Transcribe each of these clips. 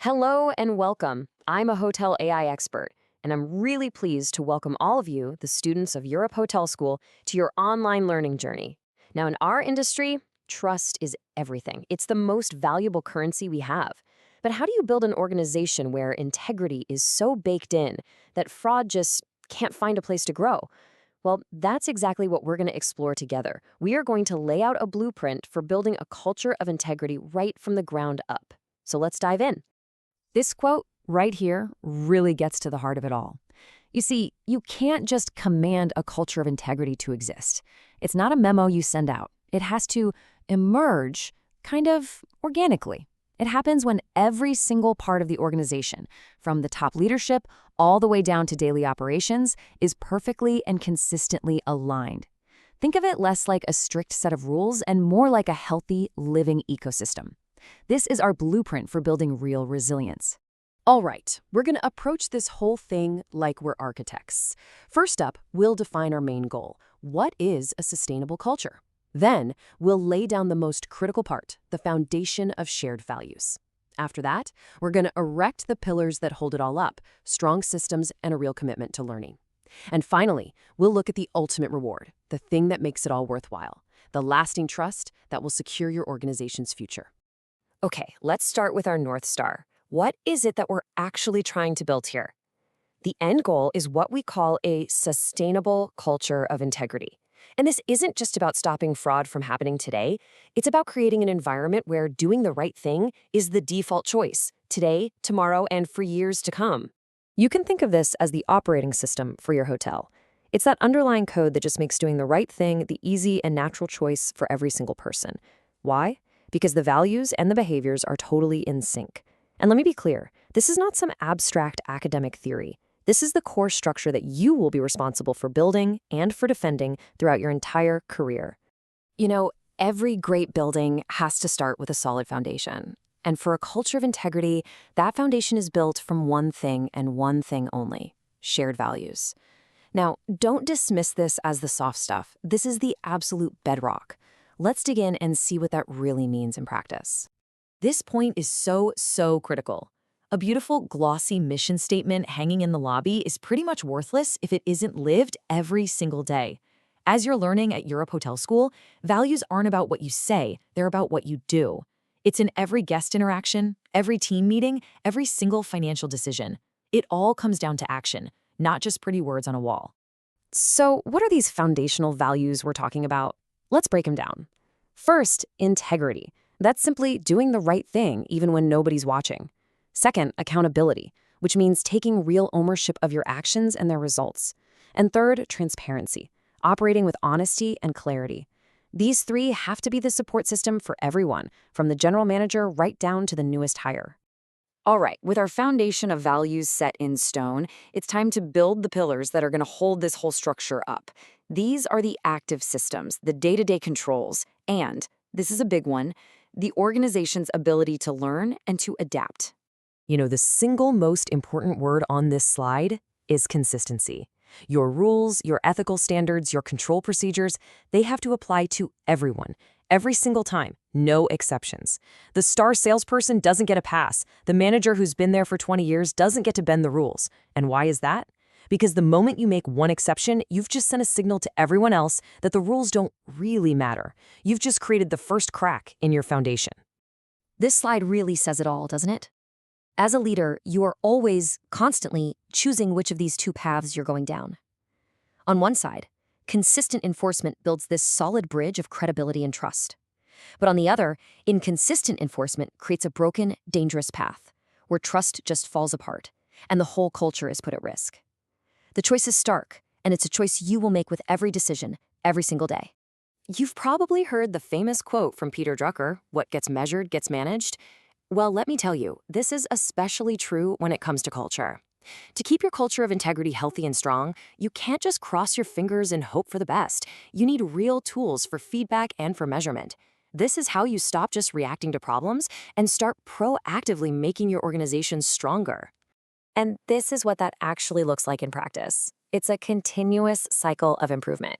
Hello and welcome. I'm a hotel AI expert, and I'm really pleased to welcome all of you, the students of Europe Hotel School, to your online learning journey. Now, in our industry, trust is everything. It's the most valuable currency we have. But how do you build an organization where integrity is so baked in that fraud just can't find a place to grow? Well, that's exactly what we're going to explore together. We are going to lay out a blueprint for building a culture of integrity right from the ground up. So let's dive in. This quote right here really gets to the heart of it all. You see, you can't just command a culture of integrity to exist. It's not a memo you send out. It has to emerge kind of organically. It happens when every single part of the organization, from the top leadership all the way down to daily operations, is perfectly and consistently aligned. Think of it less like a strict set of rules and more like a healthy, living ecosystem. This is our blueprint for building real resilience. All right, we're going to approach this whole thing like we're architects. First up, we'll define our main goal. What is a sustainable culture? Then, we'll lay down the most critical part, the foundation of shared values. After that, we're going to erect the pillars that hold it all up, strong systems and a real commitment to learning. And finally, we'll look at the ultimate reward, the thing that makes it all worthwhile, the lasting trust that will secure your organization's future. Okay, let's start with our North Star. What is it that we're actually trying to build here? The end goal is what we call a sustainable culture of integrity. And this isn't just about stopping fraud from happening today. It's about creating an environment where doing the right thing is the default choice, today, tomorrow, and for years to come. You can think of this as the operating system for your hotel. It's that underlying code that just makes doing the right thing the easy and natural choice for every single person. Why? Because the values and the behaviors are totally in sync. And let me be clear, this is not some abstract academic theory. This is the core structure that you will be responsible for building and for defending throughout your entire career. You know, every great building has to start with a solid foundation. And for a culture of integrity, that foundation is built from one thing and one thing only: shared values. Now, don't dismiss this as the soft stuff. This is the absolute bedrock. Let's dig in and see what that really means in practice. This point is so critical. A beautiful, glossy mission statement hanging in the lobby is pretty much worthless if it isn't lived every single day. As you're learning at Europe Hotel School, values aren't about what you say, they're about what you do. It's in every guest interaction, every team meeting, every single financial decision. It all comes down to action, not just pretty words on a wall. So, what are these foundational values we're talking about? Let's break them down. First, integrity. That's simply doing the right thing even when nobody's watching. Second, accountability, which means taking real ownership of your actions and their results. And third, transparency, operating with honesty and clarity. These three have to be the support system for everyone, from the general manager right down to the newest hire. All right, with our foundation of values set in stone, it's time to build the pillars that are going to hold this whole structure up. These are the active systems, the day-to-day controls, and, this is a big one, the organization's ability to learn and to adapt. You know, the single most important word on this slide is consistency. Your rules, your ethical standards, your control procedures, they have to apply to everyone, every single time, no exceptions. The star salesperson doesn't get a pass. The manager who's been there for 20 years doesn't get to bend the rules. And why is that? Because the moment you make one exception, you've just sent a signal to everyone else that the rules don't really matter. You've just created the first crack in your foundation. This slide really says it all, doesn't it? As a leader, you are always, constantly choosing which of these two paths you're going down. On one side, consistent enforcement builds this solid bridge of credibility and trust. But on the other, inconsistent enforcement creates a broken, dangerous path, where trust just falls apart, and the whole culture is put at risk. The choice is stark, and it's a choice you will make with every decision, every single day. You've probably heard the famous quote from Peter Drucker, "What gets measured gets managed." Well, let me tell you, this is especially true when it comes to culture. To keep your culture of integrity healthy and strong, you can't just cross your fingers and hope for the best. You need real tools for feedback and for measurement. This is how you stop just reacting to problems and start proactively making your organization stronger. And this is what that actually looks like in practice. It's a continuous cycle of improvement.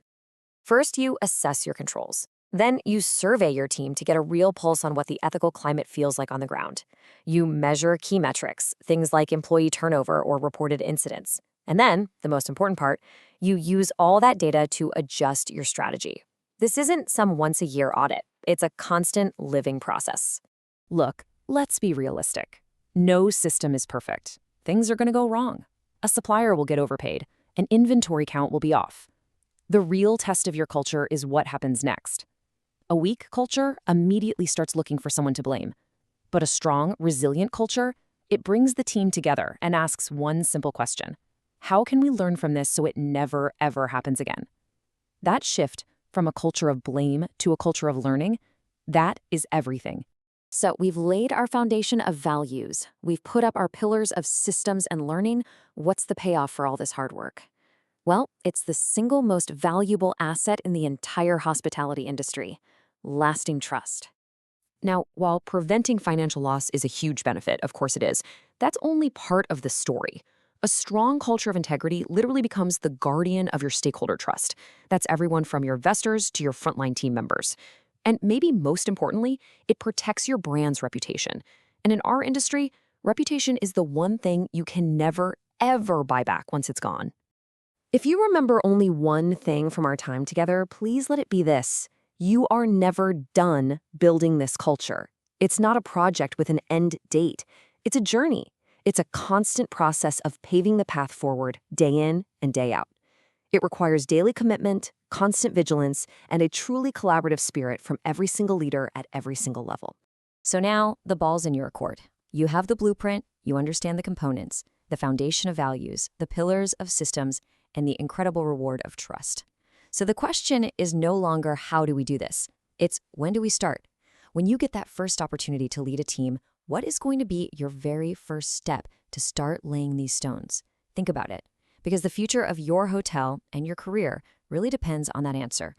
First, you assess your controls. Then you survey your team to get a real pulse on what the ethical climate feels like on the ground. You measure key metrics, things like employee turnover or reported incidents. And then, the most important part, you use all that data to adjust your strategy. This isn't some once-a-year audit. It's a constant living process. Look, let's be realistic. No system is perfect. Things are going to go wrong. A supplier will get overpaid. An inventory count will be off. The real test of your culture is what happens next. A weak culture immediately starts looking for someone to blame. But a strong, resilient culture, it brings the team together and asks one simple question. How can we learn from this so it never, ever happens again? That shift from a culture of blame to a culture of learning, that is everything. So we've laid our foundation of values. We've put up our pillars of systems and learning. What's the payoff for all this hard work? Well, it's the single most valuable asset in the entire hospitality industry: lasting trust. Now, while preventing financial loss is a huge benefit, of course it is, that's only part of the story. A strong culture of integrity literally becomes the guardian of your stakeholder trust. That's everyone from your investors to your frontline team members. And maybe most importantly, it protects your brand's reputation. And in our industry, reputation is the one thing you can never, ever buy back once it's gone. If you remember only one thing from our time together, please let it be this: you are never done building this culture. It's not a project with an end date. It's a journey. It's a constant process of paving the path forward day in and day out. It requires daily commitment, constant vigilance, and a truly collaborative spirit from every single leader at every single level. So now, the ball's in your court. You have the blueprint, you understand the components, the foundation of values, the pillars of systems, and the incredible reward of trust. So the question is no longer how do we do this? It's when do we start? When you get that first opportunity to lead a team, what is going to be your very first step to start laying these stones? Think about it, because the future of your hotel and your career really depends on that answer.